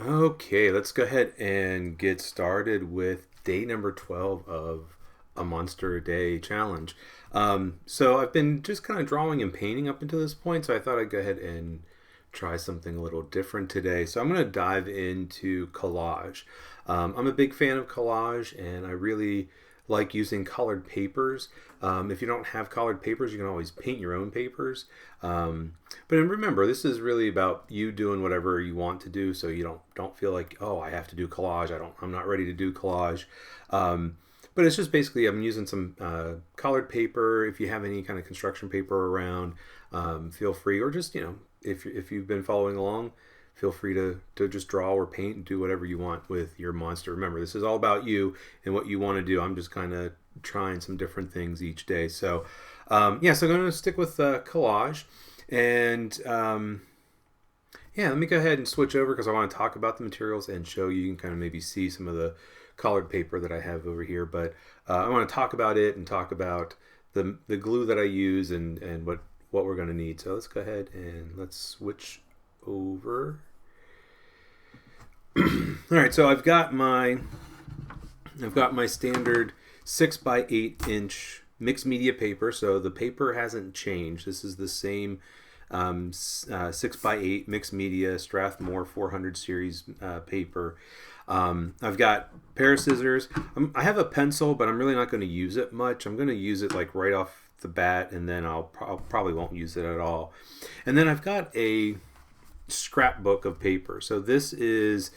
Okay, let's go ahead and get started with day number 12 of a Monster a Day challenge. So I've been just kind of drawing and painting up until this point, so I thought I'd go ahead and try something a little different today. So I'm going to dive into collage. I'm a big fan of collage, and I really like using colored papers. If you don't have colored papers, you can always paint your own papers. But remember, this is really about you doing whatever you want to do, so you don't feel like, oh, I have to do collage. I'm not ready to do collage. But it's just basically I'm using some colored paper. If you have any kind of construction paper around, feel free, or just if you've been following along, feel free to just draw or paint and do whatever you want with your monster. Remember, this is all about you and what you want to do. I'm just kind of trying some different things each day. So, so I'm going to stick with collage. And let me go ahead and switch over because I want to talk about the materials and show you. You can kind of maybe see some of the colored paper that I have over here. But I want to talk about it and talk about the glue that I use and what we're going to need. So let's go ahead and let's switch over. All right, so I've got my standard 6x8-inch mixed media paper. So the paper hasn't changed. This is the same 6x8 mixed media Strathmore 400 series paper. I've got a pair of scissors. I have a pencil, but I'm really not going to use it much. I'm going to use it like right off the bat, and then I'll probably won't use it at all. And then I've got a scrapbook of paper. So this is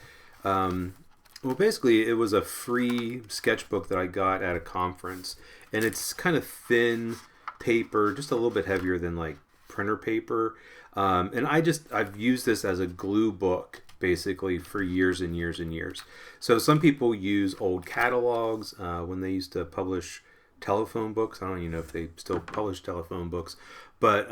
basically it was a free sketchbook that I got at a conference, and it's kind of thin paper, just a little bit heavier than like printer paper, and I've used this as a glue book basically for years and years and years. So some people use old catalogs when they used to publish telephone books. I don't even know if they still publish telephone books, but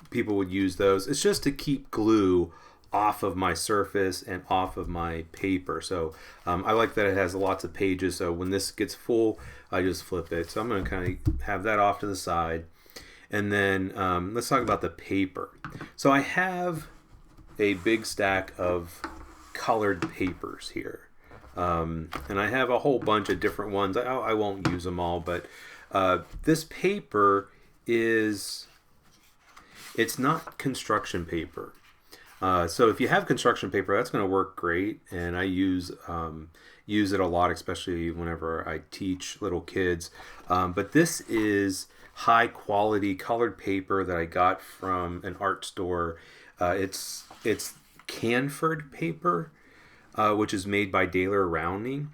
people would use those. It's just to keep glue off of my surface and off of my paper. So I like that it has lots of pages. So when this gets full, I just flip it. So I'm going to kind of have that off to the side. And then let's talk about the paper. So I have a big stack of colored papers here. And I have a whole bunch of different ones. I won't use them all, but this paper it's not construction paper. So if you have construction paper, that's going to work great, and I use it a lot, especially whenever I teach little kids. But this is high quality colored paper that I got from an art store. It's Canford paper, which is made by Daler Rowney,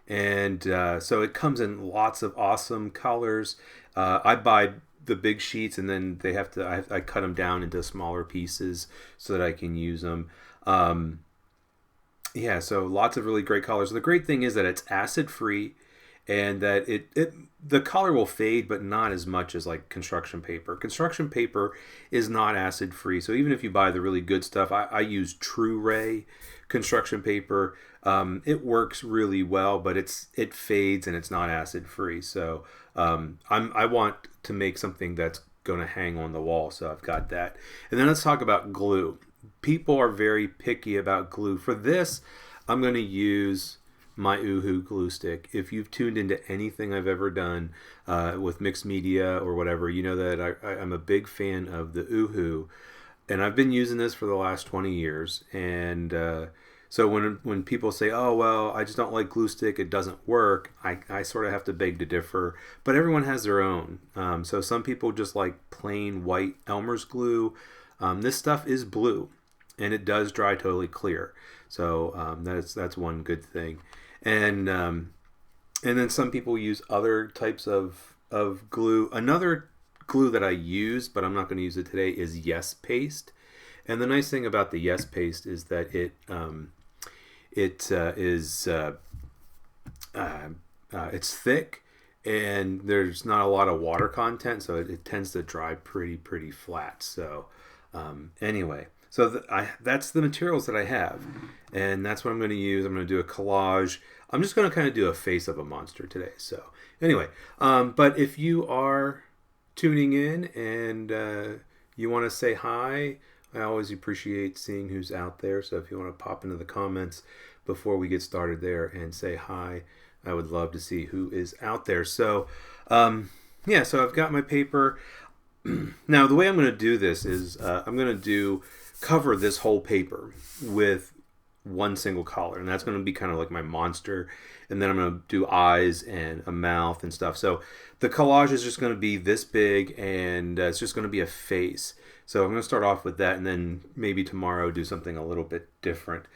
and so it comes in lots of awesome colors. I buy the big sheets, and then I cut them down into smaller pieces so that I can use them. So lots of really great colors. The great thing is that it's acid free, and that the color will fade, but not as much as like construction paper. Construction paper is not acid free, so even if you buy the really good stuff, I use True Ray construction paper. It works really well, but it fades and it's not acid free. So I want to make something that's going to hang on the wall, so I've got that. And then let's talk about glue. People are very picky about glue. For this, I'm going to use my Uhu glue stick. If you've tuned into anything I've ever done with mixed media or whatever, you know that I'm a big fan of the Uhu, and I've been using this for the last 20 years. And so when people say, oh, well, I just don't like glue stick, it doesn't work, I sort of have to beg to differ. But everyone has their own. So some people just like plain white Elmer's glue. This stuff is blue, and it does dry totally clear. So that's one good thing. And then some people use other types of glue. Another glue that I use, but I'm not going to use it today, is Yes Paste. And the nice thing about the Yes Paste is that it's thick, and there's not a lot of water content, so it tends to dry pretty flat. So anyway. So that's the materials that I have, and that's what I'm going to use. I'm going to do a collage. I'm just going to kind of do a face of a monster today. So anyway, but if you are tuning in and you want to say hi I always appreciate seeing who's out there. So if you want to pop into the comments before we get started there and say hi, I would love to see who is out there. So, yeah, so I've got my paper. Now, the way I'm going to do this is I'm going to cover this whole paper with one single collar, and that's going to be kind of like my monster. And then I'm going to do eyes and a mouth and stuff. So the collage is just going to be this big, and it's just going to be a face. So I'm going to start off with that, and then maybe tomorrow do something a little bit different.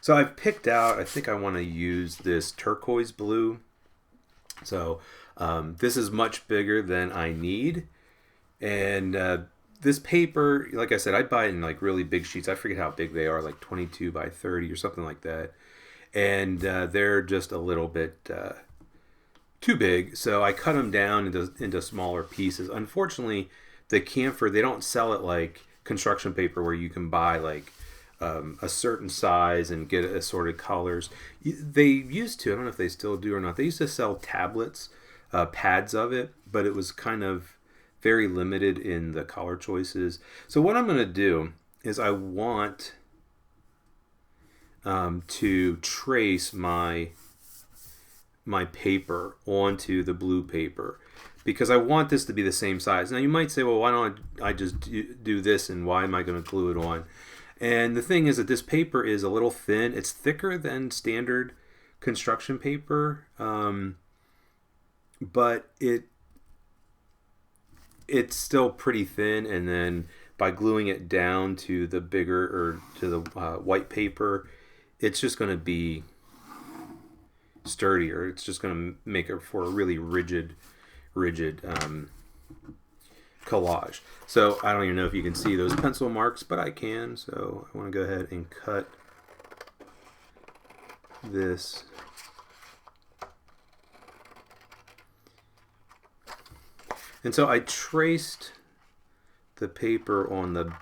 So I've picked out, I think I want to use this turquoise blue. So this is much bigger than I need. And this paper, like I said, I buy it in like really big sheets. I forget how big they are, like 22 by 30 or something like that. And they're just a little bit too big. So I cut them down into smaller pieces. Unfortunately, the camphor, they don't sell it like construction paper where you can buy like a certain size and get assorted colors. They used to, I don't know if they still do or not, they used to sell tablets, pads of it, but it was kind of very limited in the color choices. So what I'm going to do is I want to trace my paper onto the blue paper because I want this to be the same size. Now you might say, well, why don't I just do this, and why am I going to glue it on? And the thing is that this paper is a little thin. It's thicker than standard construction paper, but it's still pretty thin. And then by gluing it down to the bigger, or to the white paper, it's just going to be sturdier. It's just going to make it for a really rigid collage. So I don't even know if you can see those pencil marks, but I can. So I want to go ahead and cut this. And so I traced the paper on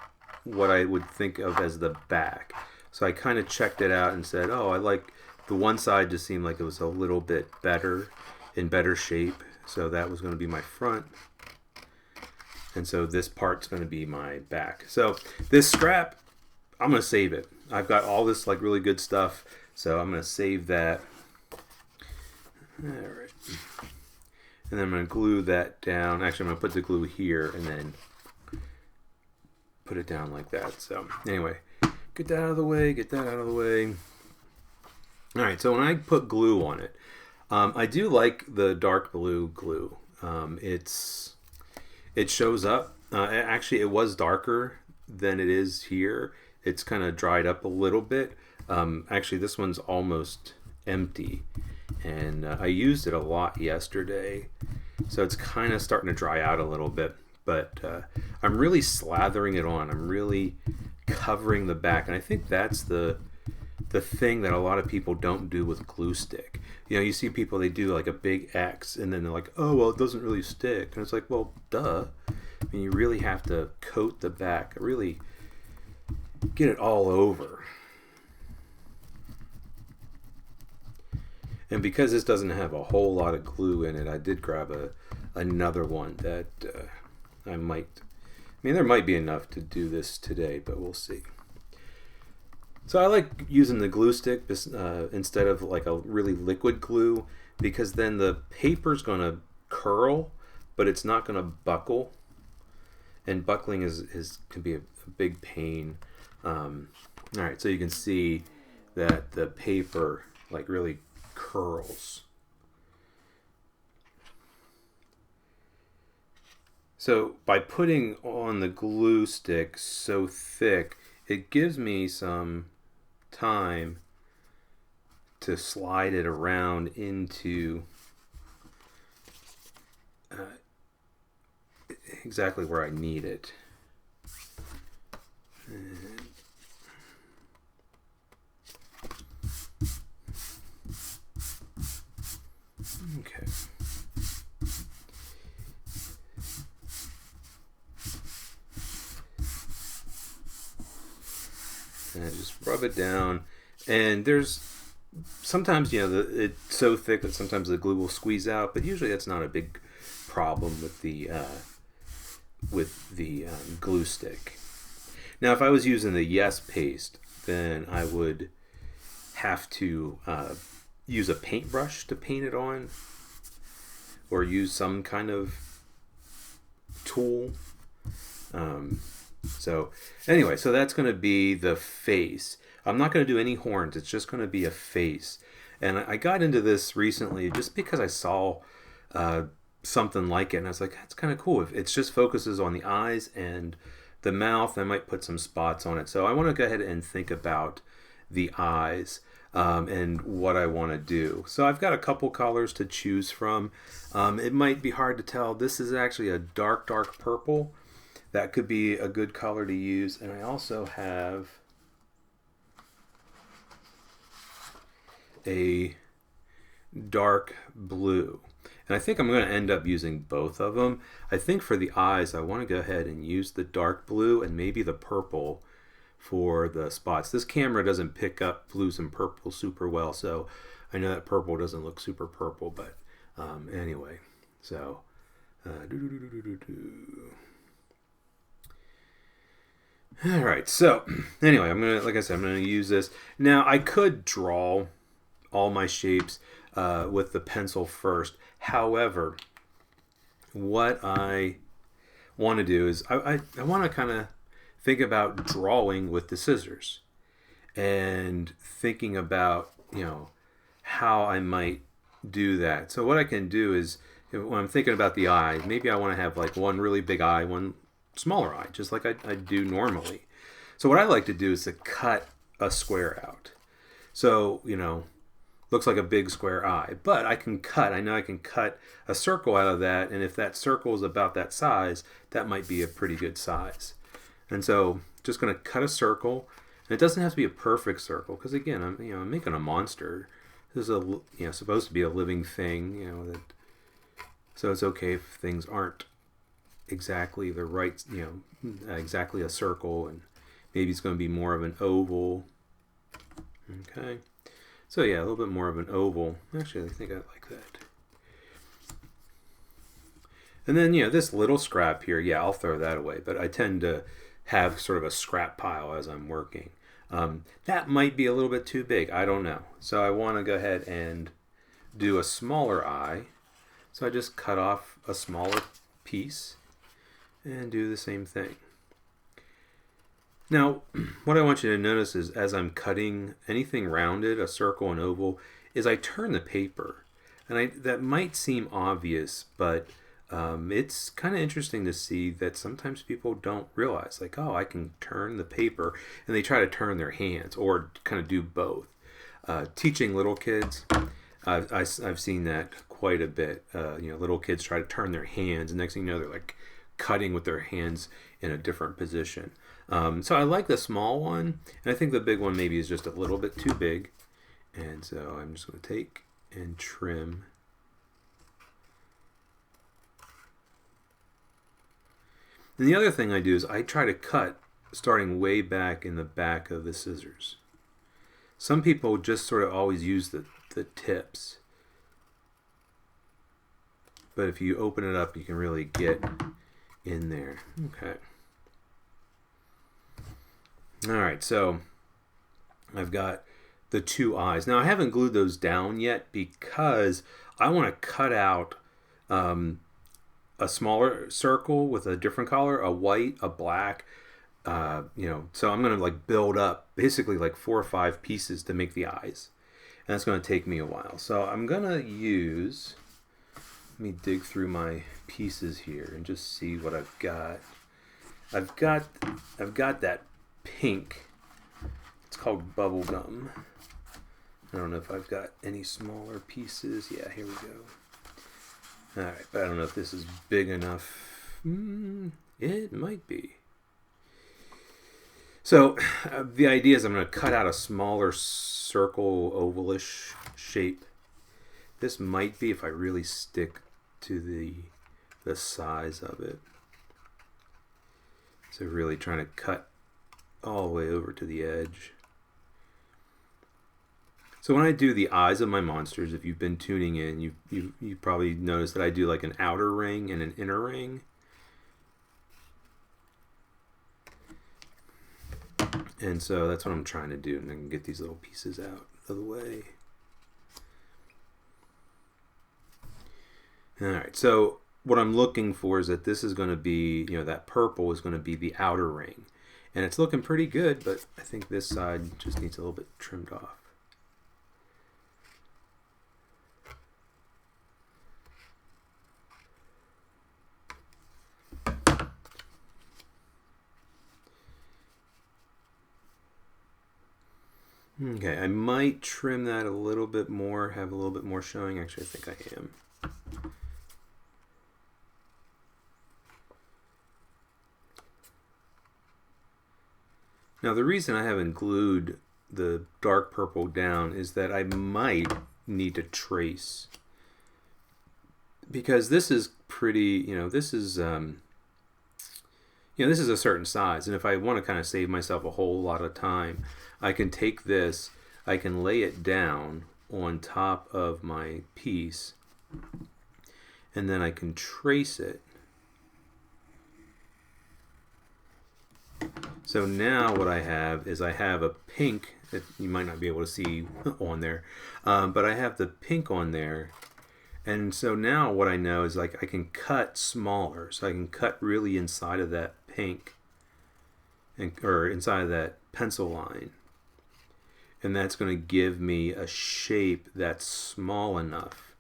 what I would think of as the back. So I kind of checked it out and said, oh, I like the one side just seemed like it was a little bit better, in better shape. So that was going to be my front. And so this part's going to be my back. So this scrap, I'm going to save it. I've got all this like really good stuff. So I'm going to save that. All right. And then I'm going to glue that down. Actually, I'm going to put the glue here and then put it down like that. So anyway, get that out of the way, get that out of the way. All right, so when I put glue on it, I do like the dark blue glue. It shows up. Actually, it was darker than it is here. It's kind of dried up a little bit. Actually, this one's almost empty. And I used it a lot yesterday. So it's kind of starting to dry out a little bit. But I'm really slathering it on. I'm really covering the back. And I think that's the thing that a lot of people don't do with glue stick. You know, you see people, they do like a big X and then they're like, oh, well, it doesn't really stick. And it's like, well, duh. I mean, you really have to coat the back, really get it all over. And because this doesn't have a whole lot of glue in it, I did grab another one that I mean, there might be enough to do this today, but we'll see. So I like using the glue stick instead of like a really liquid glue, because then the paper's going to curl, but it's not going to buckle. And buckling can be a big pain. All right, so you can see that the paper like really curls. So by putting on the glue stick so thick, it gives me some time to slide it around into exactly where I need it. Okay. And just rub it down. And there's sometimes, you know, it's so thick that sometimes the glue will squeeze out, but usually that's not a big problem with the glue stick. Now, if I was using the Yes paste, then I would have to use a paintbrush to paint it on, or use some kind of tool. So anyway, so that's going to be the face. I'm not going to do any horns. It's just going to be a face. And I got into this recently just because I saw something like it, and I was like, that's kind of cool. If it just focuses on the eyes and the mouth, I might put some spots on it. So I want to go ahead and think about the eyes and what I want to do. So I've got a couple colors to choose from. It might be hard to tell. This is actually a dark purple. That could be a good color to use. And I also have a dark blue. And I think I'm going to end up using both of them. I think for the eyes, I want to go ahead and use the dark blue and maybe the purple for the spots. This camera doesn't pick up blues and purple super well, so I know that purple doesn't look super purple, but anyway. So, all right. So anyway, like I said, I'm gonna use this. Now I could draw all my shapes with the pencil first. However, what I want to do is I want to kind of think about drawing with the scissors and thinking about, how I might do that. So what I can do is, when I'm thinking about the eye, maybe I want to have like one really big eye, one smaller eye, just like I do normally. So what I like to do is to cut a square out. So, looks like a big square eye, but I know I can cut a circle out of that, and if that circle is about that size, that might be a pretty good size. And so just going to cut a circle, and it doesn't have to be a perfect circle, because again, I'm making a monster. This is supposed to be a living thing, so it's okay if things aren't exactly the right, exactly a circle, and maybe it's going to be more of an oval. Okay. So yeah, a little bit more of an oval. Actually, I think I like that. And then, this little scrap here, yeah, I'll throw that away. But I tend to have sort of a scrap pile as I'm working. That might be a little bit too big. I don't know. So I want to go ahead and do a smaller eye. So I just cut off a smaller piece and do the same thing. Now, what I want you to notice is as I'm cutting anything rounded, a circle, an oval, is I turn the paper. And that might seem obvious, but it's kind of interesting to see that sometimes people don't realize, like, oh, I can turn the paper, and they try to turn their hands or kind of do both. Teaching little kids, I've seen that quite a bit. Little kids try to turn their hands, and next thing you know, they're like cutting with their hands in a different position. So I like the small one, and I think the big one maybe is just a little bit too big. And so I'm just going to take and trim. And the other thing I do is I try to cut starting way back in the back of the scissors. Some people just sort of always use the tips. But if you open it up, you can really get in there. Okay. All right, so I've got the two eyes. Now I haven't glued those down yet because I want to cut out a smaller circle with a different color, a white, a black, so I'm going to like build up basically like 4 or 5 pieces to make the eyes. And that's going to take me a while. So I'm going to use, let me dig through my pieces here and just see what I've got. I've got that pink. It's called bubble gum. I don't know if I've got any smaller pieces. Yeah, here we go. All right, but I don't know if this is big enough. It might be. So the idea is I'm going to cut out a smaller circle, ovalish shape. This might be if I really stick to the size of it. So really trying to cut all the way over to the edge. So when I do the eyes of my monsters, if you've been tuning in, you probably noticed that I do like an outer ring and an inner ring. And so that's what I'm trying to do, and I can get these little pieces out of the way. All right, so what I'm looking for is that this is going to be, that purple is going to be the outer ring. And it's looking pretty good, but I think this side just needs a little bit trimmed off. Okay, I might trim that a little bit more, have a little bit more showing. Actually, I think I am. Now, the reason I haven't glued the dark purple down is that I might need to trace, because this is pretty, this is a certain size, and if I want to kind of save myself a whole lot of time, I can take this, I can lay it down on top of my piece, and then I can trace it. So now what I have is I have a pink that you might not be able to see on there, but I have the pink on there. And so now what I know is, like, I can cut smaller. So I can cut really inside of that pink, or inside of that pencil line. And that's going to give me a shape that's small enough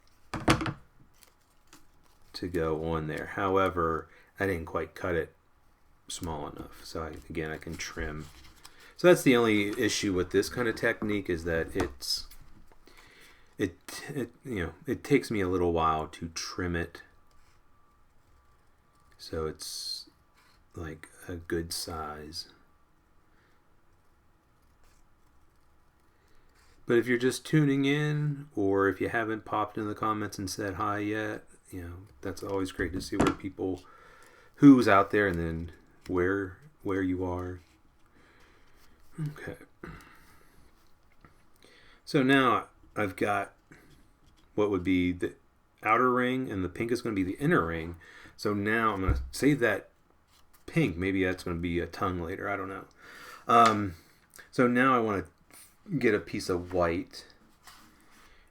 to go on there. However, I didn't quite cut it small enough, so I can trim. So that's the only issue with this kind of technique, is that it takes me a little while to trim it so it's like a good size. But if you're just tuning in, or if you haven't popped in the comments and said hi yet, that's always great to see who's out there, and then where you are. Okay. So now I've got what would be the outer ring, and the pink is going to be the inner ring. So now I'm going to save that pink. Maybe that's going to be a tongue later. I don't know. So now I want to get a piece of white.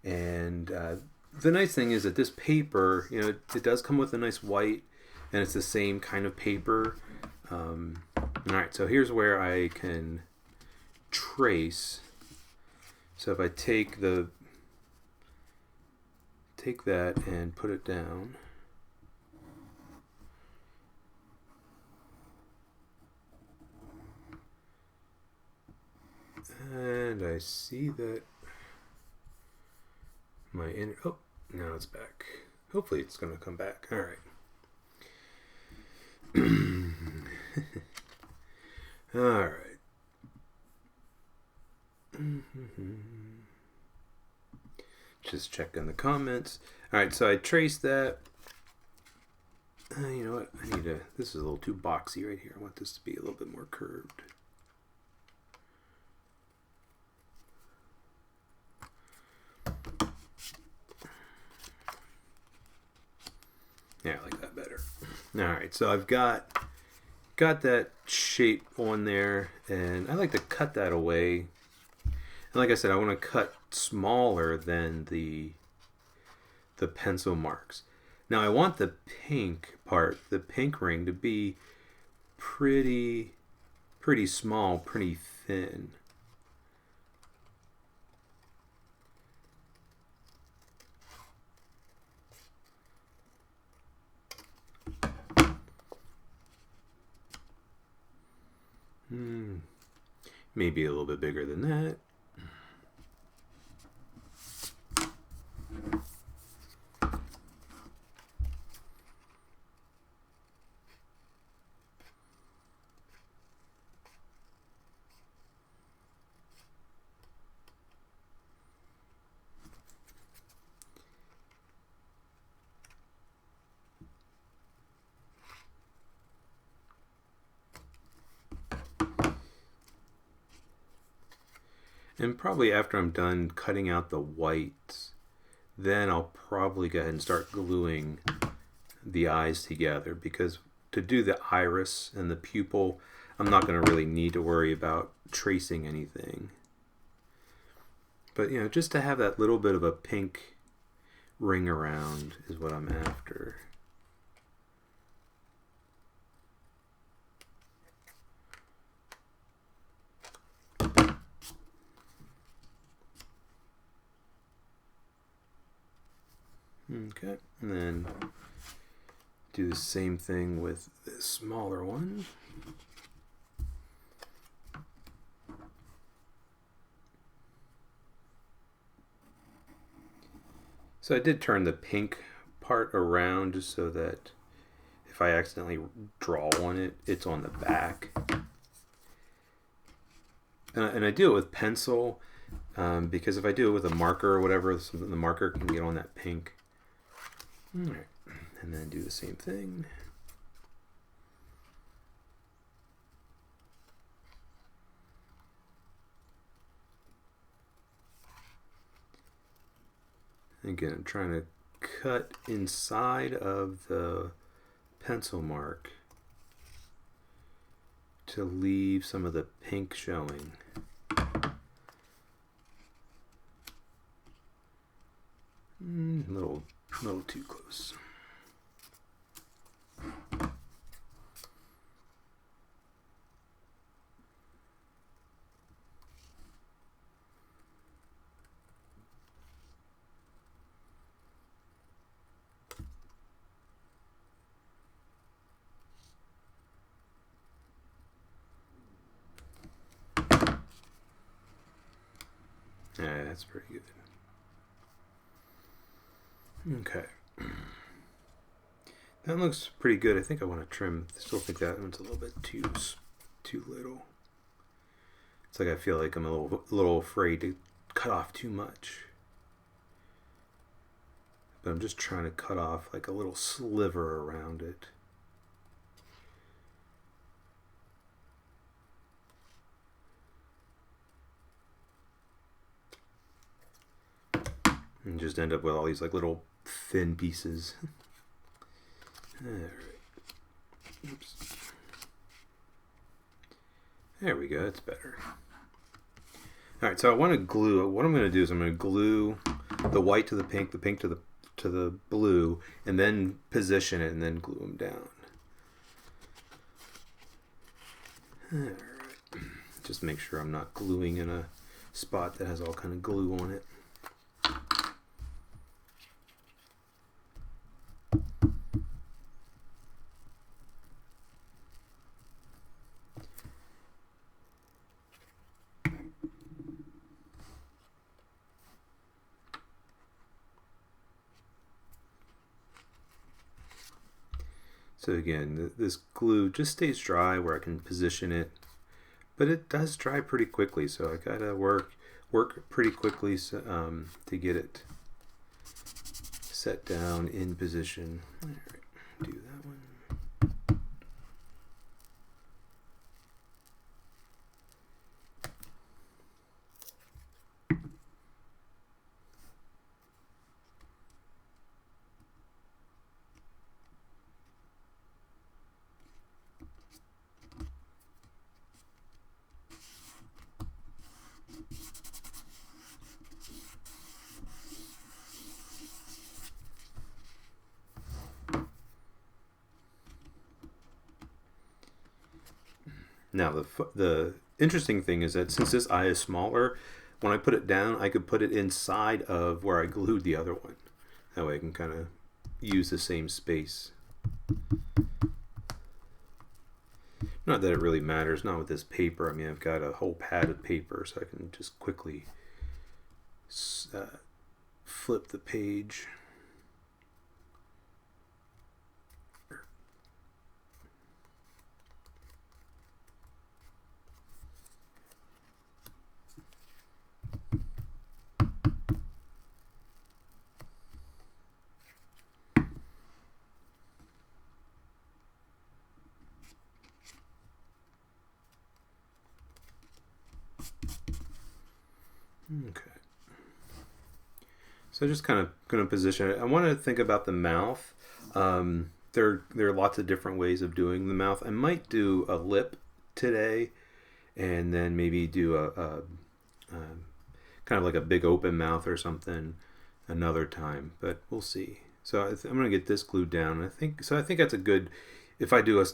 And the nice thing is that this paper, it does come with a nice white, and it's the same kind of paper. Alright, so here's where I can trace. So if I take that and put it down, and I see that my inner, oh, now it's back. Hopefully it's going to come back. Alright. All right. Just checking the comments. All right, so I traced that. You know what? This is a little too boxy right here. I want this to be a little bit more curved. Yeah, I like that better. All right, so I've got that shape on there, and I like to cut that away. And like I said, I want to cut smaller than the pencil marks. Now I want the pink part, the pink ring, to be pretty small, pretty thin. Maybe a little bit bigger than that. And probably after I'm done cutting out the whites, then I'll probably go ahead and start gluing the eyes together, because to do the iris and the pupil, I'm not going to really need to worry about tracing anything. But, just to have that little bit of a pink ring around is what I'm after. Okay, and then do the same thing with this smaller one. So I did turn the pink part around just so that if I accidentally draw on it, it's on the back. And I do it with pencil because if I do it with a marker or whatever, the marker can get on that pink. All right, and then do the same thing. Again, I'm trying to cut inside of the pencil mark to leave some of the pink showing. A little too close. Yeah, that's pretty good. Okay. That looks pretty good. I think I want to trim. I still think that one's a little bit too little. It's like I feel like I'm a little afraid to cut off too much. But I'm just trying to cut off like a little sliver around it. And just end up with all these like little thin pieces. Alright. Oops. There we go, that's better. Alright, so I want to glue. What I'm going to do is I'm going to glue the white to the pink to the blue, and then position it and then glue them down. Alright. Just make sure I'm not gluing in a spot that has all kind of glue on it. So again, this glue just stays dry where I can position it, but it does dry pretty quickly. So I gotta work pretty quickly to get it set down in position. All right, do that one. Now the interesting thing is that since this eye is smaller, when I put it down, I could put it inside of where I glued the other one. That way I can kind of use the same space. Not that it really matters, not with this paper. I mean, I've got a whole pad of paper, so I can just quickly flip the page. Okay. So just kind of going to position it. I want to think about the mouth. There are lots of different ways of doing the mouth. I might do a lip today, and then maybe do a kind of like a big open mouth or something another time. But we'll see. So I'm going to get this glued down. I think that's a good. If I do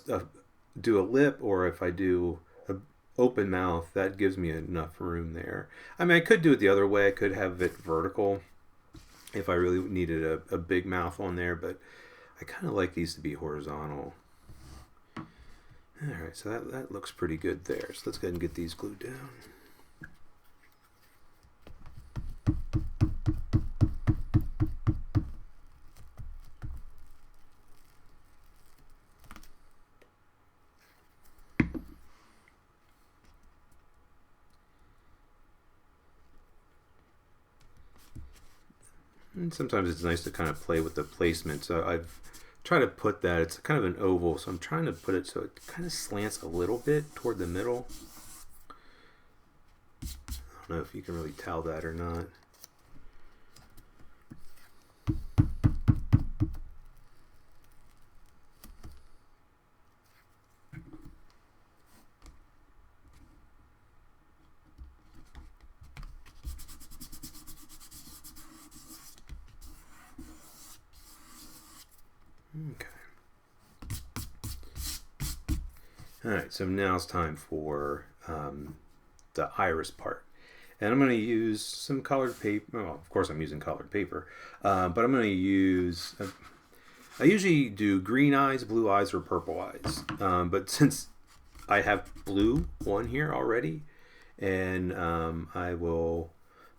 do a lip, or if I do a open mouth, that gives me enough room there. I mean, I could do it the other way. I could have it vertical if I really needed a big mouth on there, but I kind of like these to be horizontal. Alright, so that looks pretty good there. So let's go ahead and get these glued down. And sometimes it's nice to kind of play with the placement. So I've tried to put that, it's kind of an oval, so I'm trying to put it so it kind of slants a little bit toward the middle. I don't know if you can really tell that or not. Okay. Alright, so now it's time for the iris part. And I'm going to use some colored paper. Well, of course I'm using colored paper. But I'm going to use... I usually do green eyes, blue eyes, or purple eyes. But since I have blue on here already, and I will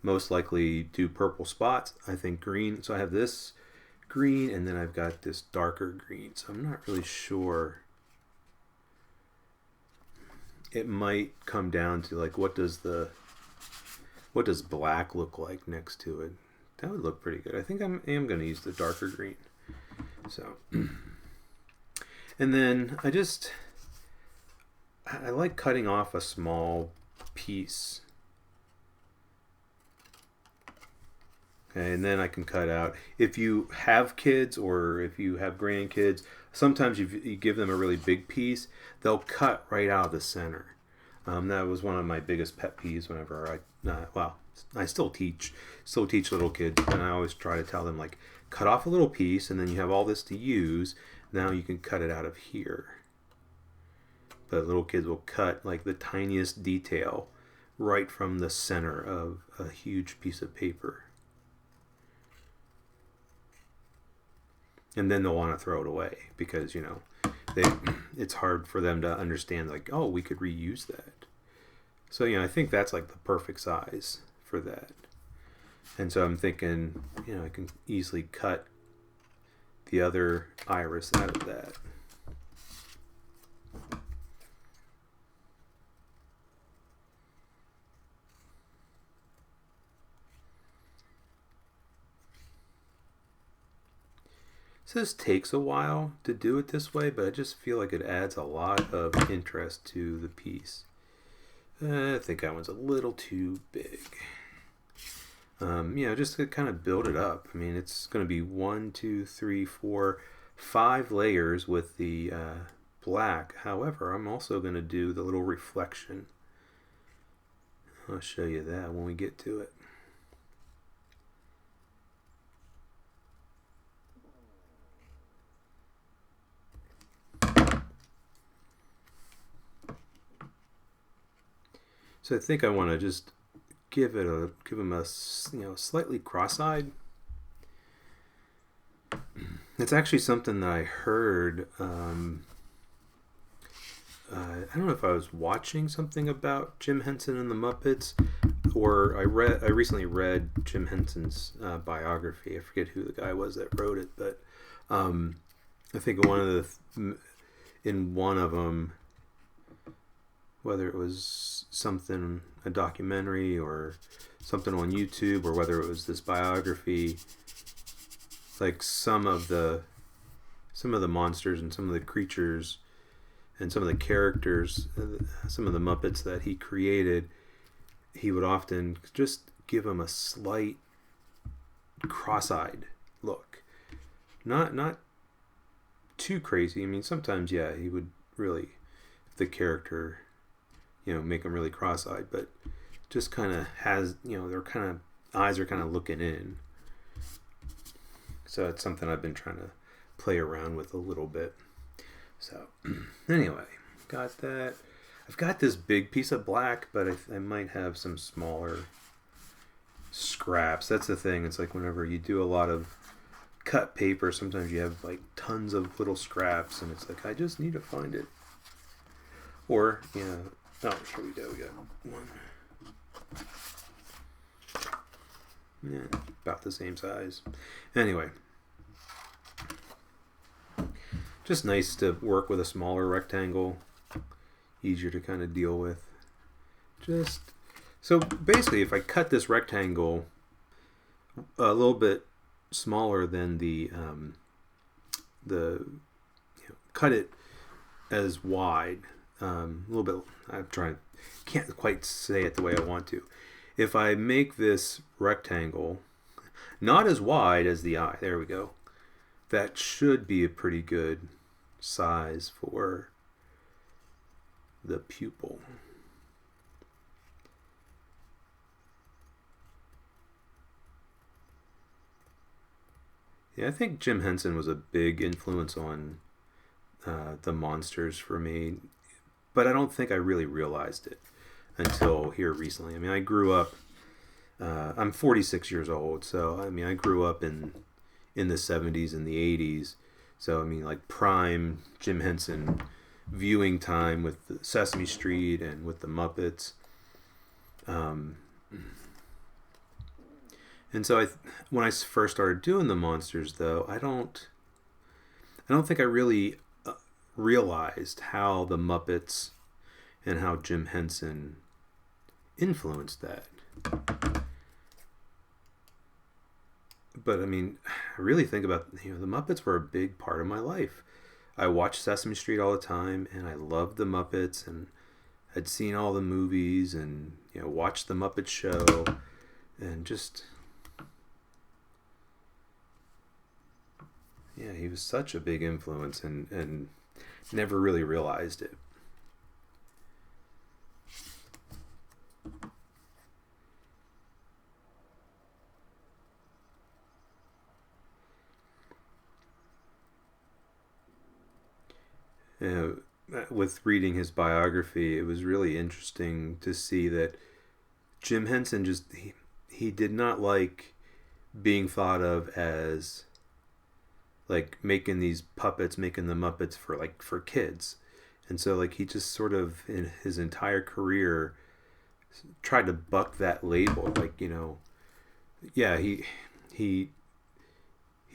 most likely do purple spots, I think green. So I have this green, and then I've got this darker green, so I'm not really sure. It might come down to like what does black look like next to it. That would look pretty good. I think I am going to use the darker green. So, and then I like cutting off a small piece. Okay, and then I can cut out. If you have kids or if you have grandkids, sometimes you give them a really big piece, they'll cut right out of the center. That was one of my biggest pet peeves whenever I still teach little kids, and I always try to tell them, like, cut off a little piece, and then you have all this to use. Now you can cut it out of here. But little kids will cut like the tiniest detail right from the center of a huge piece of paper. And then they'll want to throw it away because, you know, it's hard for them to understand, like, oh, we could reuse that. So, you know, I think that's like the perfect size for that. And so I'm thinking, you know, I can easily cut the other iris out of that. So this takes a while to do it this way, but I just feel like it adds a lot of interest to the piece. I think that one's a little too big. You know, just to kind of build it up. I mean, it's going to be 1, 2, 3, 4, 5 layers with the black. However, I'm also going to do the little reflection. I'll show you that when we get to it. So I think I want to just give him a, you know, slightly cross-eyed. It's actually something that I heard. I don't know if I was watching something about Jim Henson and the Muppets, or I recently read Jim Henson's biography. I forget who the guy was that wrote it, but I think in one of them, whether it was a documentary or something on YouTube, or whether it was this biography, like some of the monsters and some of the creatures and some of the characters, some of the Muppets that he created, he would often just give them a slight cross-eyed look. Not too crazy. I mean, sometimes, yeah, he would really, if the character make them really cross-eyed, but just kind of has, their kind of eyes are kind of looking in. So it's something I've been trying to play around with a little bit. So anyway, got that. I've got this big piece of black, but I might have some smaller scraps. That's the thing. It's like whenever you do a lot of cut paper, sometimes you have like tons of little scraps, and it's like, I just need to find it. Or, oh, here we go. We got one. Yeah, about the same size. Anyway, just nice to work with a smaller rectangle. Easier to kind of deal with. So basically, if I cut this rectangle a little bit smaller than the cut it as wide, a little bit. Can't quite say it the way I want to. If I make this rectangle not as wide as the eye, there we go. That should be a pretty good size for the pupil. Yeah, I think Jim Henson was a big influence on the monsters for me, but I don't think I really realized it until here recently. I mean, I grew up, I'm 46 years old, so I mean, I grew up in the 70s and the 80s, so I mean, like prime Jim Henson viewing time with Sesame Street and with the Muppets. And so when I first started doing the monsters, though, I don't think I really realized how the Muppets and how Jim Henson influenced that. But I mean, I really think about, the Muppets were a big part of my life. I watched Sesame Street all the time, and I loved the Muppets, and I'd seen all the movies, and watched the Muppet Show, and just, yeah, he was such a big influence, and never really realized it. With reading his biography, it was really interesting to see that Jim Henson he did not like being thought of as like making these puppets, making the Muppets for kids. And so like he just sort of in his entire career tried to buck that label. Like, yeah, he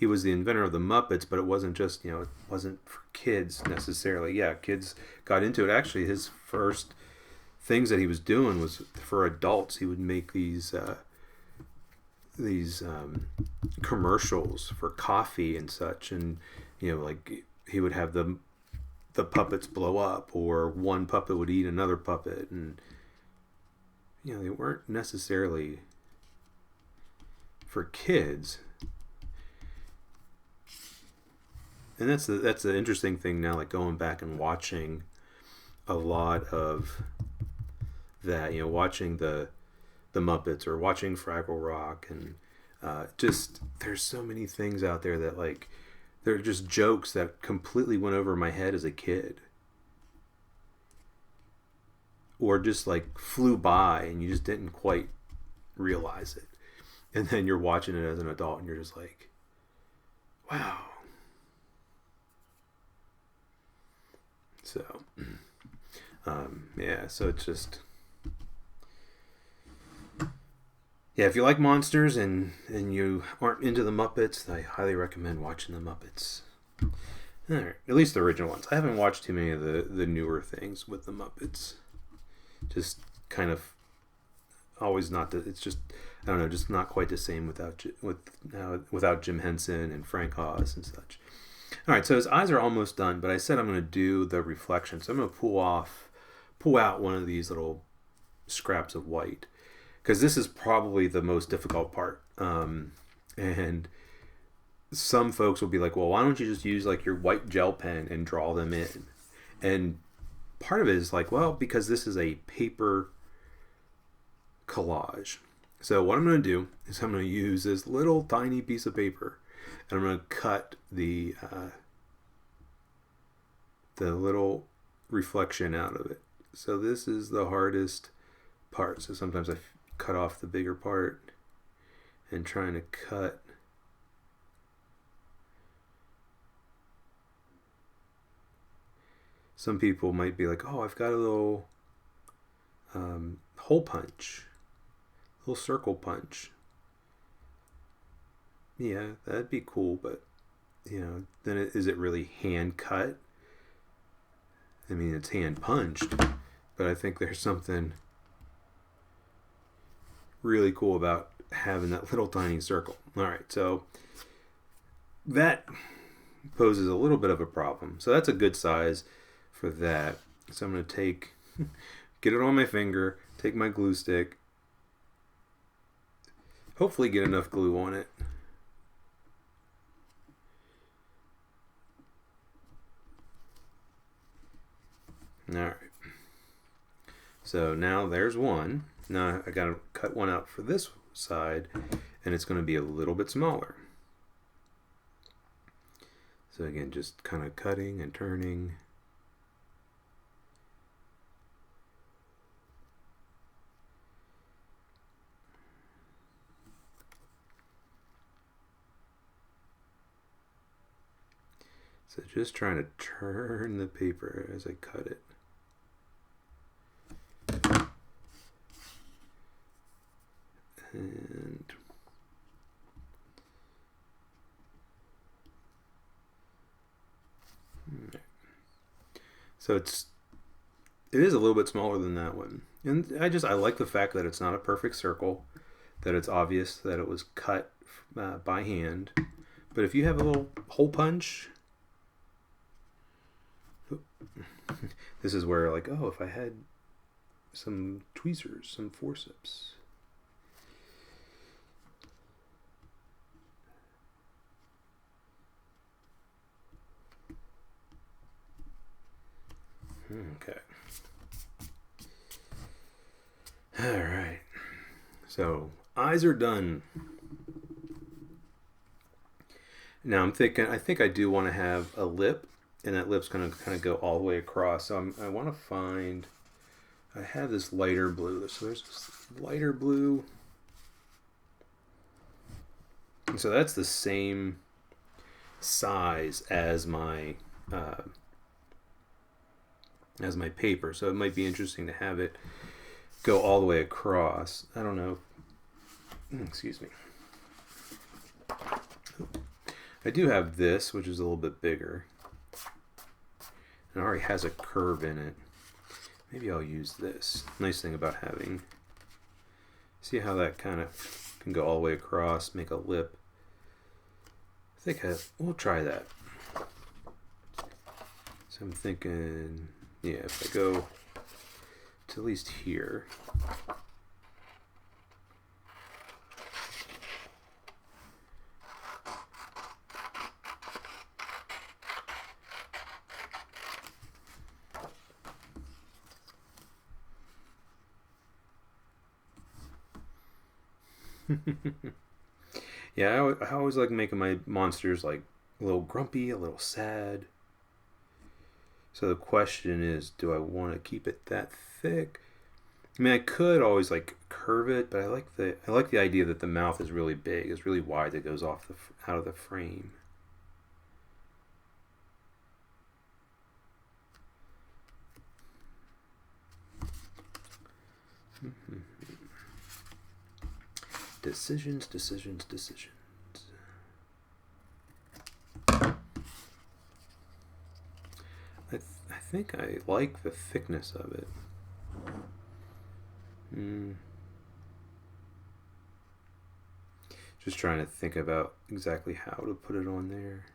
was the inventor of the Muppets, but it wasn't just, it wasn't for kids necessarily. Yeah, kids got into it. Actually, his first things that he was doing was for adults. He would make these commercials for coffee and such, and like he would have the puppets blow up, or one puppet would eat another puppet, and they weren't necessarily for kids. And that's the interesting thing now, like going back and watching a lot of that, watching the Muppets or watching Fraggle Rock, and just there's so many things out there that like they're just jokes that completely went over my head as a kid, or just like flew by and you just didn't quite realize it, and then you're watching it as an adult and you're just like, wow. So yeah, so it's just, yeah, if you like monsters and you aren't into the Muppets, I highly recommend watching the Muppets. At least the original ones. I haven't watched too many of the newer things with the Muppets. Just kind of always not it's just, I don't know, just not quite the same without Jim Henson and Frank Oz and such. All right, so his eyes are almost done, but I said I'm going to do the reflection. So I'm going to pull out one of these little scraps of white, because this is probably the most difficult part. And some folks will be like, well, why don't you just use like your white gel pen and draw them in? And part of it is like, well, because this is a paper collage. So what I'm going to do is I'm going to use this little tiny piece of paper, and I'm going to cut the little reflection out of it. So this is the hardest part. So sometimes I cut off the bigger part and trying to cut some people might be like, oh, I've got a little hole punch, little circle punch. Yeah, that'd be cool, but then is it really hand cut? I mean, it's hand punched, but I think there's something really cool about having that little tiny circle. All right, so that poses a little bit of a problem. So that's a good size for that. So I'm going to get it on my finger, take my glue stick, hopefully get enough glue on it. All right. So now there's one. Now I got to cut one out for this side, and it's going to be a little bit smaller. So again, just kind of cutting and turning. So just trying to turn the paper as I cut it. And so it is a little bit smaller than that one. And I like the fact that it's not a perfect circle, that it's obvious that it was cut by hand. But if you have a little hole punch, this is where like, oh, if I had some tweezers, some forceps. Okay. All right. So eyes are done. Now I think I do want to have a lip, and that lip's going to kind of go all the way across. So I want to find, I have this lighter blue. So there's this lighter blue. And so that's the same size as my paper. So it might be interesting to have it go all the way across. I don't know. Excuse me. I do have this, which is a little bit bigger. And it already has a curve in it. Maybe I'll use this. Nice thing about having, see how that kind of can go all the way across, make a lip. I think we'll try that. So I'm thinking, yeah, if I go to at least here. Yeah, I always like making my monsters like a little grumpy, a little sad. So the question is, do I want to keep it that thick? I mean, I could always like curve it, but I like the idea that the mouth is really big, it's really wide, that goes off out of the frame. Decisions. I think I like the thickness of it. Just trying to think about exactly how to put it on there.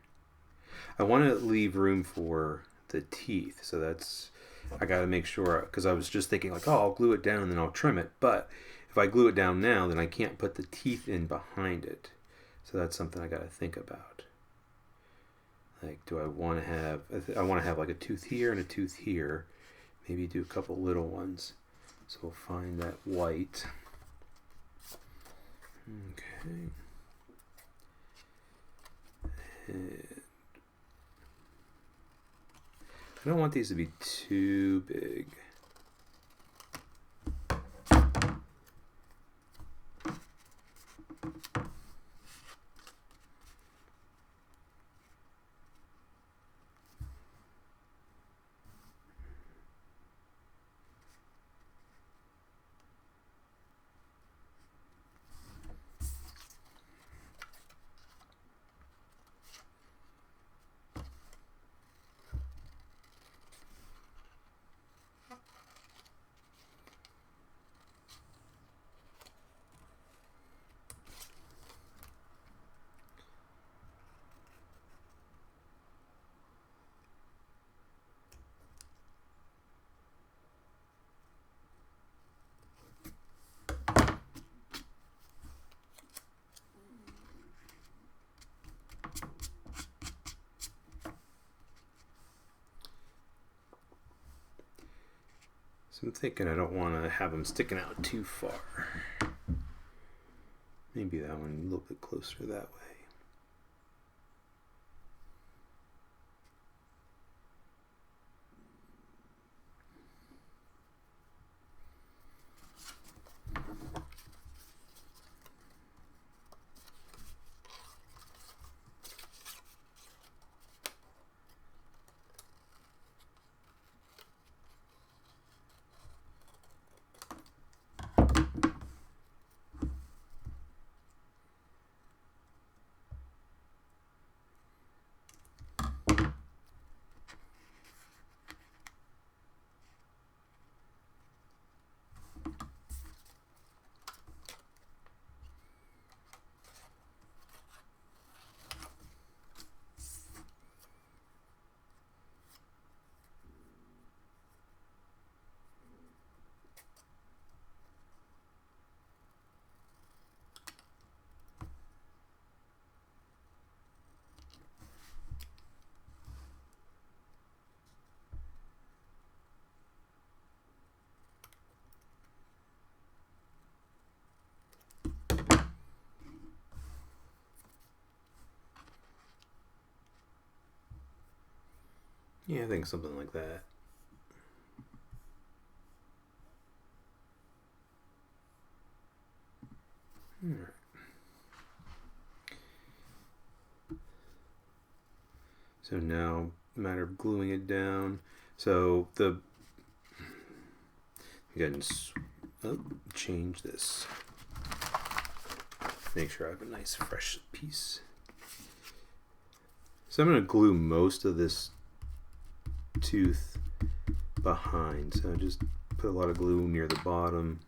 I want to leave room for the teeth, so that's, I got to make sure, because I was just thinking like, oh, I'll glue it down and then I'll trim it, but if I glue it down now, then I can't put the teeth in behind it. So that's something I got to think about. Like, do I want to have, I want to have like a tooth here and a tooth here. maybe do a couple little ones. So we'll find that white. Okay. And I don't want these to be too big. So I'm thinking I don't want to have them sticking out too far. Maybe that one a little bit closer that way. Yeah, I think something like that. All right. So now, matter of gluing it down. So the again, change this. Make sure I have a nice fresh piece. So I'm going to glue most of this tooth behind. So just put a lot of glue near the bottom.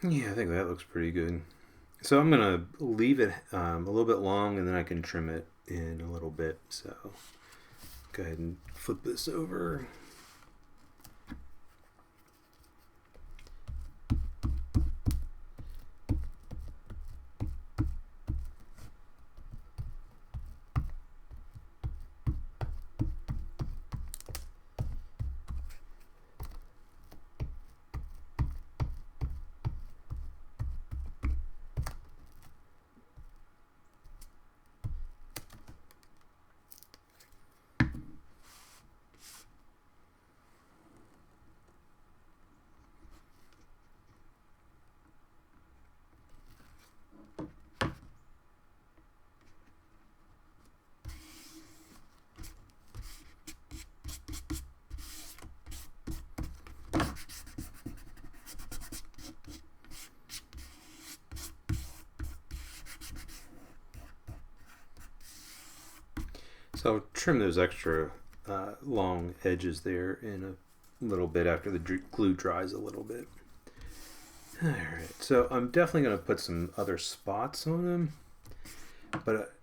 Yeah, I think that looks pretty good. So I'm going to leave it a little bit long and then I can trim it in a little bit. So go ahead and flip this over. So I'll trim those extra long edges there in a little bit after the glue dries a little bit. Alright, so I'm definitely going to put some other spots on them, but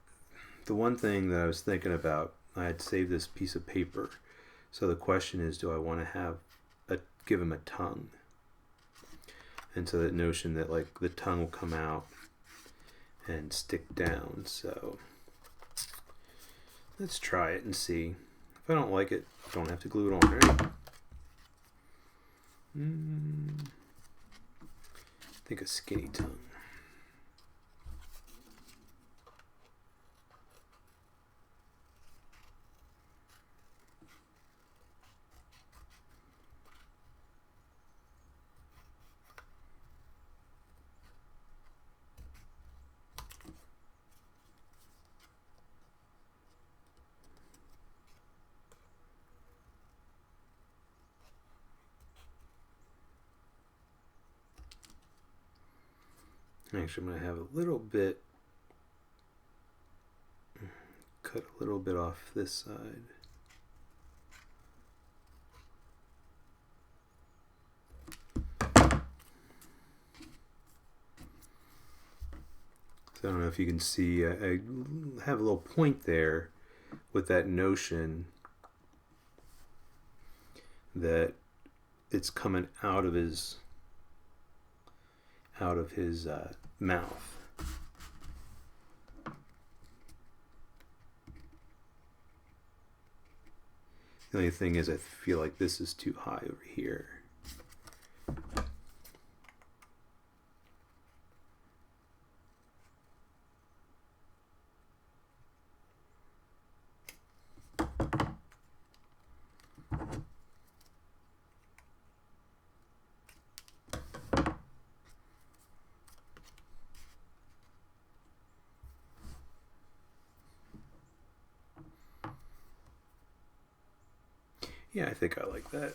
the one thing that I was thinking about, I had saved this piece of paper, so the question is, do I want to give him a tongue? And so that notion that like the tongue will come out and stick down. So let's try it and see. If I don't like it, I don't have to glue it on, right? I think a skinny tongue. Actually, I'm going to have a little bit, cut a little bit off this side. So I don't know if you can see, I have a little point there with that notion that it's coming out of his mouth. The only thing is I feel like this is too high over here. Yeah, I think I like that.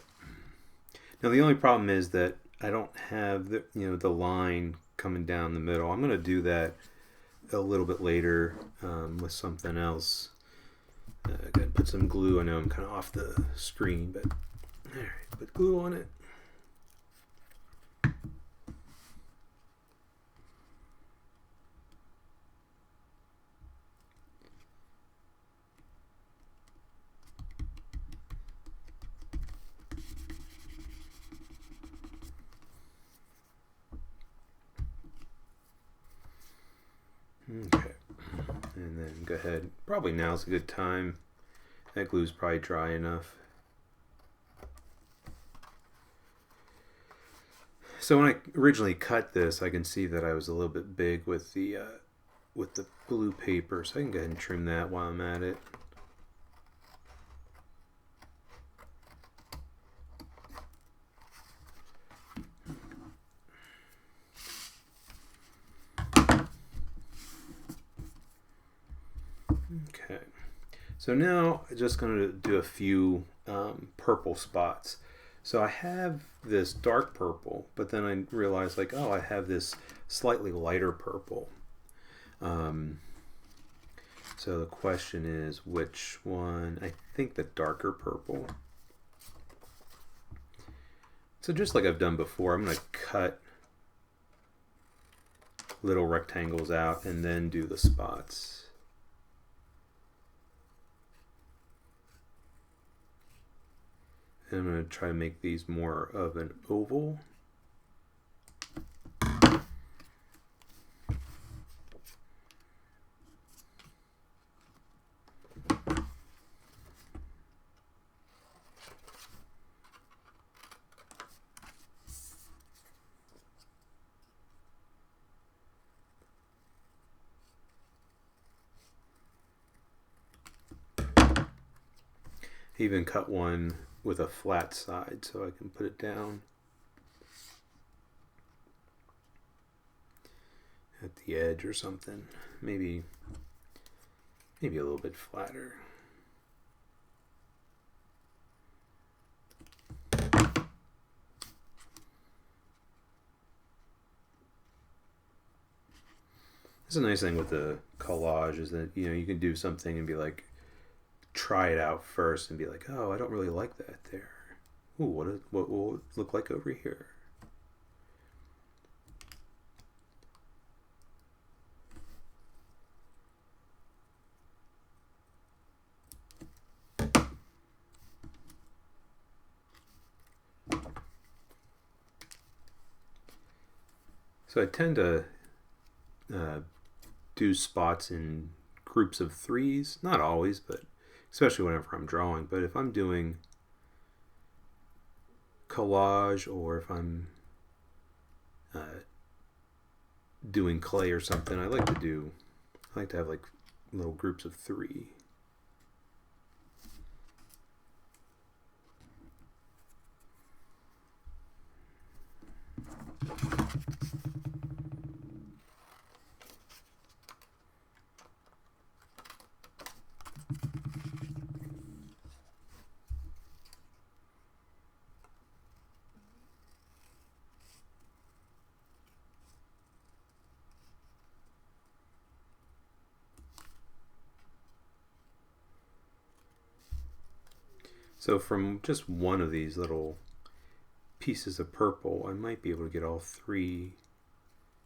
Now the only problem is that I don't have the line coming down the middle. I'm going to do that a little bit later with something else. I got to put some glue. I know I'm kind of off the screen, but all right, put glue on it. Okay, and then go ahead. Probably now's a good time. That glue's probably dry enough. So when I originally cut this, I can see that I was a little bit big with the blue paper, so I can go ahead and trim that while I'm at it. Okay, so now I'm just going to do a few purple spots. So I have this dark purple, but then I realized like, oh, I have this slightly lighter purple. So the question is which one? I think the darker purple. So just like I've done before, I'm going to cut little rectangles out and then do the spots. And I'm going to try to make these more of an oval. Even cut one with a flat side so I can put it down at the edge or something. Maybe a little bit flatter. That's a nice thing with the collage is that you can do something and be like, try it out first and be like, oh, I don't really like that there. Ooh, what will it look like over here? So I tend to do spots in groups of threes. Not always, but especially whenever I'm drawing. But if I'm doing collage or if I'm doing clay or something, I like to have like little groups of three. So from just one of these little pieces of purple, I might be able to get all three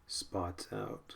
spots out.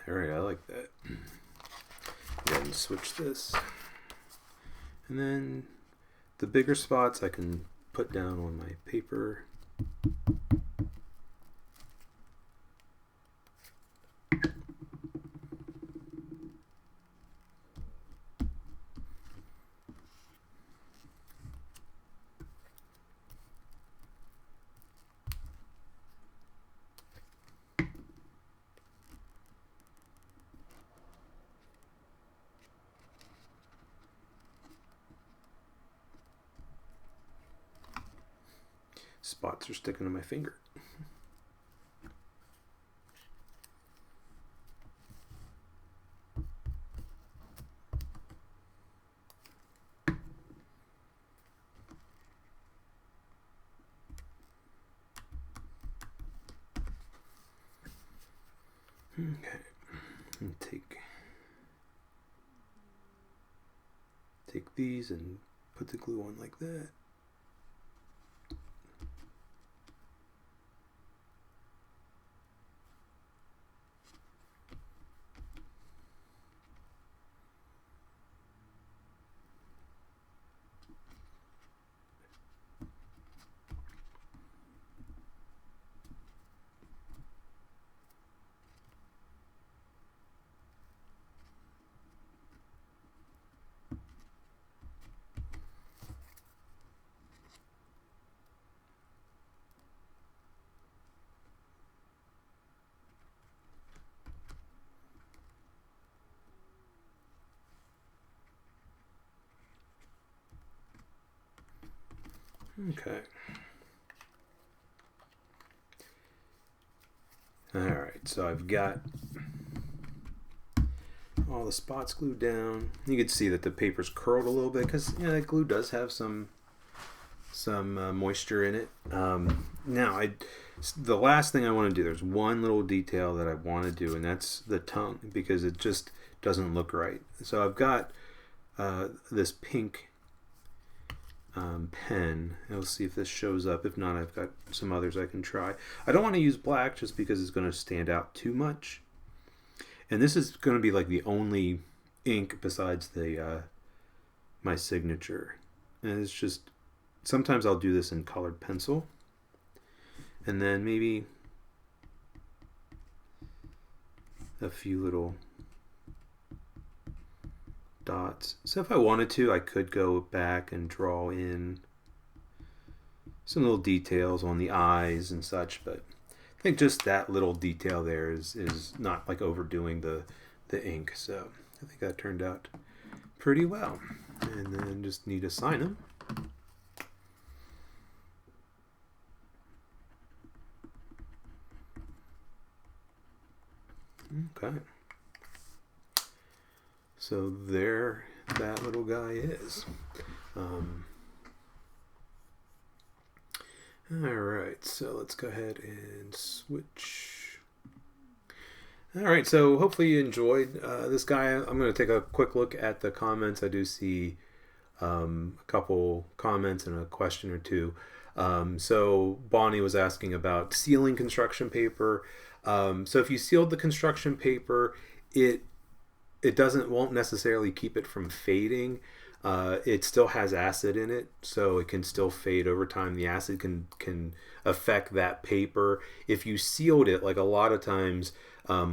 All right, I like that. Go ahead and switch this. And then the bigger spots I can put down on my paper. Spots are sticking to my finger. Okay, and take these and put the glue on like that. Okay. All right, so I've got all the spots glued down. You can see that the paper's curled a little bit because that glue does have some moisture in it. Now, the last thing I want to do, there's one little detail that I want to do, and that's the tongue, because it just doesn't look right. So I've got this pink pen. I'll see if this shows up. If not, I've got some others I can try. I don't want to use black just because it's going to stand out too much. And this is going to be like the only ink besides the my signature. And it's just, sometimes I'll do this in colored pencil. And then maybe a few little dots. So if I wanted to, I could go back and draw in some little details on the eyes and such, but I think just that little detail there is not like overdoing the ink. So I think that turned out pretty well. And then just need to sign them. Okay. So there that little guy is. Alright, so let's go ahead and switch. Alright, so hopefully you enjoyed this guy. I'm going to take a quick look at the comments. I do see a couple comments and a question or two. So Bonnie was asking about sealing construction paper. So if you sealed the construction paper, it won't necessarily keep it from fading. It still has acid in it, so it can still fade over time. The acid can affect that paper. If you sealed it, like a lot of times, I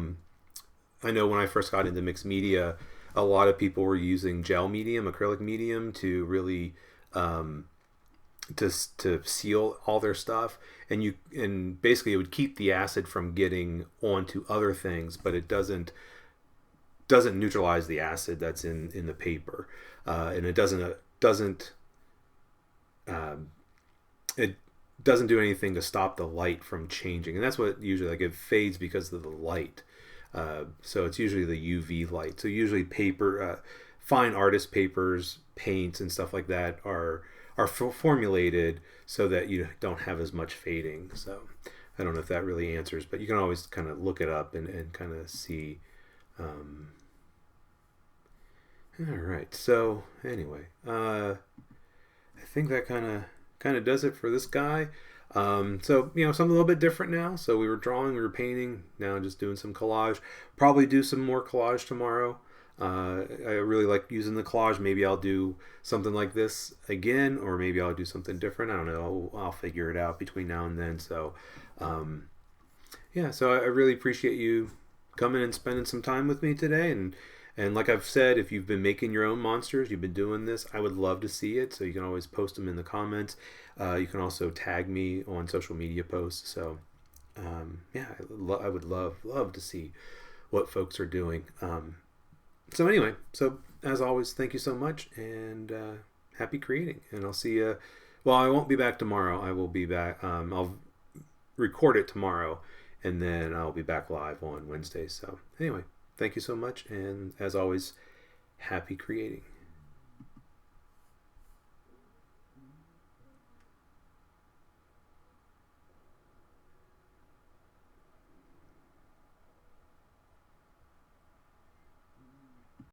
know when I first got into mixed media, a lot of people were using gel medium, acrylic medium, to really to seal all their stuff, and basically it would keep the acid from getting onto other things, but it doesn't neutralize the acid that's in the paper, and it doesn't do anything to stop the light from changing. And that's what usually, like, it fades because of the light. So it's usually the UV light. So usually paper, fine artist papers, paints, and stuff like that are formulated so that you don't have as much fading. So I don't know if that really answers, but you can always kind of look it up and kind of see. All right. So anyway, I think that kind of does it for this guy. So something a little bit different now. So we were drawing, we were painting. Now just doing some collage. Probably do some more collage tomorrow. I really like using the collage. Maybe I'll do something like this again, or maybe I'll do something different. I don't know. I'll figure it out between now and then. So, so I really appreciate you coming and spending some time with me today. And like I've said, if you've been making your own monsters, you've been doing this, I would love to see it. So you can always post them in the comments. You can also tag me on social media posts. So, I would love to see what folks are doing. So anyway, as always, thank you so much, and happy creating. And I'll see you. Well, I won't be back tomorrow. I will be back. I'll record it tomorrow, and then I'll be back live on Wednesday. So anyway, thank you so much, and as always, happy creating.